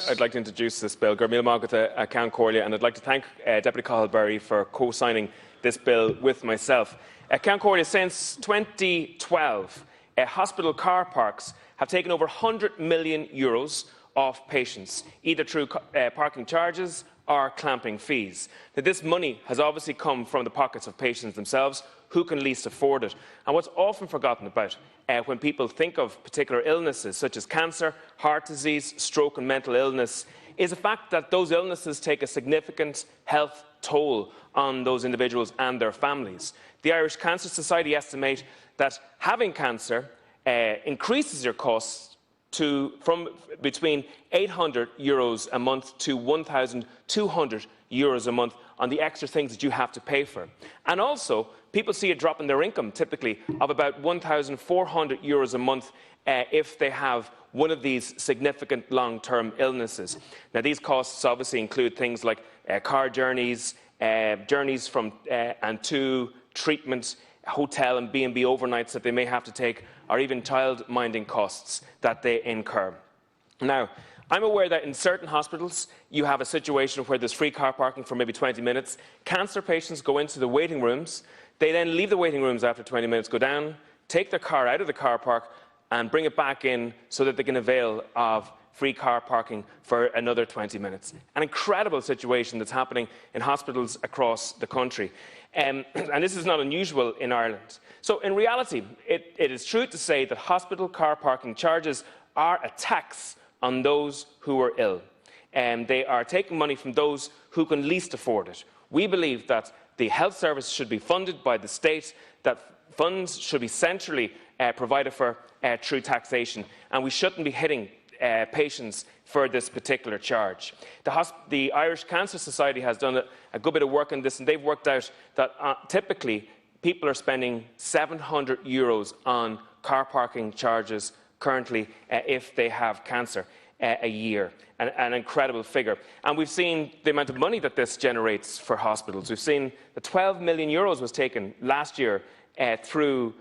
I'd like to introduce this bill, Gurmil Magata Count Corlea, and I'd like to thank Deputy Cathal Berry for co-signing this bill with myself. Count Corlea, since 2012, hospital car parks have taken over €100 million off patients, either through parking charges or clamping fees. Now, this money has obviously come from the pockets of patients themselves, who can least afford it. And what's often forgotten about when people think of particular illnesses such as cancer, heart disease, stroke and mental illness is the fact that those illnesses take a significant health toll on those individuals and their families. The Irish Cancer Society estimate that having cancer increases your costs from between €800 a month to €1,200 a month on the extra things that you have to pay for. And also, people see a drop in their income, typically of about €1,400 a month if they have one of these significant long-term illnesses. Now, these costs obviously include things like car journeys, journeys from and to treatment, hotel and B&B overnights that they may have to take, or even child-minding costs that they incur. Now, I'm aware that in certain hospitals you have a situation where there's free car parking for maybe 20 minutes. Cancer patients go into the waiting rooms. They then leave the waiting rooms after 20 minutes, go down, take their car out of the car park and bring it back in so that they can avail of free car parking for another 20 minutes. An incredible situation that's happening in hospitals across the country. And this is not unusual in Ireland. So in reality, it is true to say that hospital car parking charges are a tax on those who are ill. And they are taking money from those who can least afford it. We believe that the health service should be funded by the state, that funds should be centrally provided for through taxation, and we shouldn't be hitting patients for this particular charge. The Irish Cancer Society has done a good bit of work on this, and they've worked out that typically people are spending €700 on car parking charges currently if they have cancer a year, an incredible figure. And we've seen the amount of money that this generates for hospitals. We've seen that €12 million was taken last year through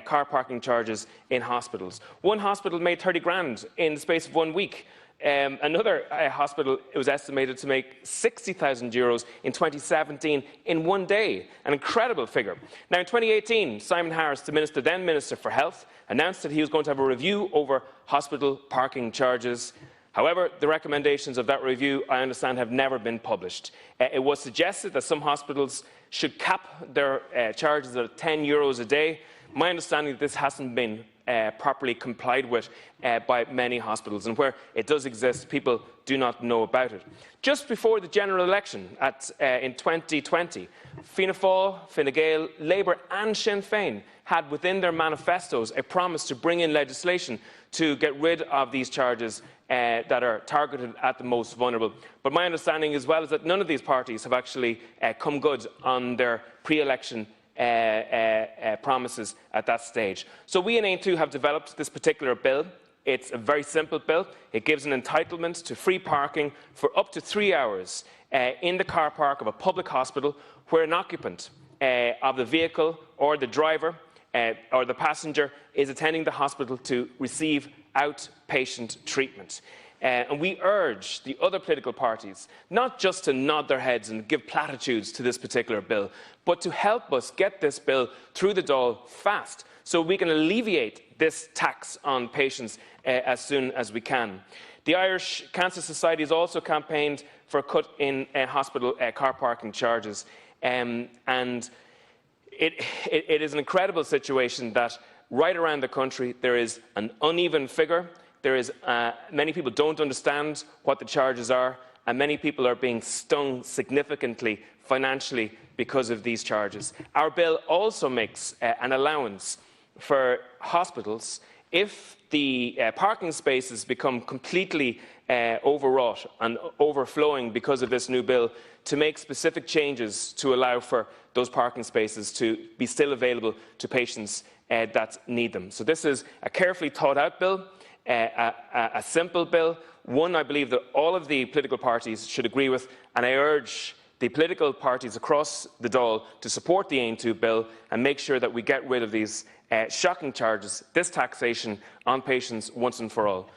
car parking charges in hospitals. One hospital made 30 grand in the space of 1 week. Another hospital, it was estimated to make €60,000 in 2017 in 1 day, an incredible figure. Now, in 2018, Simon Harris, the then Minister for Health, announced that he was going to have a review over hospital parking charges. However, the recommendations of that review, I understand, have never been published. It was suggested that some hospitals should cap their charges at €10 a day. My understanding is that this hasn't been properly complied with by many hospitals, and where it does exist, people do not know about it. Just before the general election in 2020, Fianna Fáil, Fine Gael, Labour and Sinn Féin had within their manifestos a promise to bring in legislation to get rid of these charges that are targeted at the most vulnerable. But my understanding as well is that none of these parties have actually come good on their pre-election promises at that stage. So we in Aontú have developed this particular bill. It's a very simple bill. It gives an entitlement to free parking for up to 3 hours in the car park of a public hospital where an occupant of the vehicle or the driver or the passenger is attending the hospital to receive outpatient treatment. And we urge the other political parties not just to nod their heads and give platitudes to this particular bill, but to help us get this bill through the Dáil fast so we can alleviate this tax on patients as soon as we can. The Irish Cancer Society has also campaigned for a cut in hospital car parking charges. And it is an incredible situation that right around the country there is an uneven figure. Many people don't understand what the charges are, and many people are being stung significantly financially because of these charges. Our bill also makes an allowance for hospitals if the parking spaces become completely overwrought and overflowing because of this new bill, to make specific changes to allow for those parking spaces to be still available to patients that need them. So this is a carefully thought out bill, a simple bill, one I believe that all of the political parties should agree with, and I urge the political parties across the Dáil to support the Aontú bill and make sure that we get rid of these shocking charges, this taxation on patients once and for all.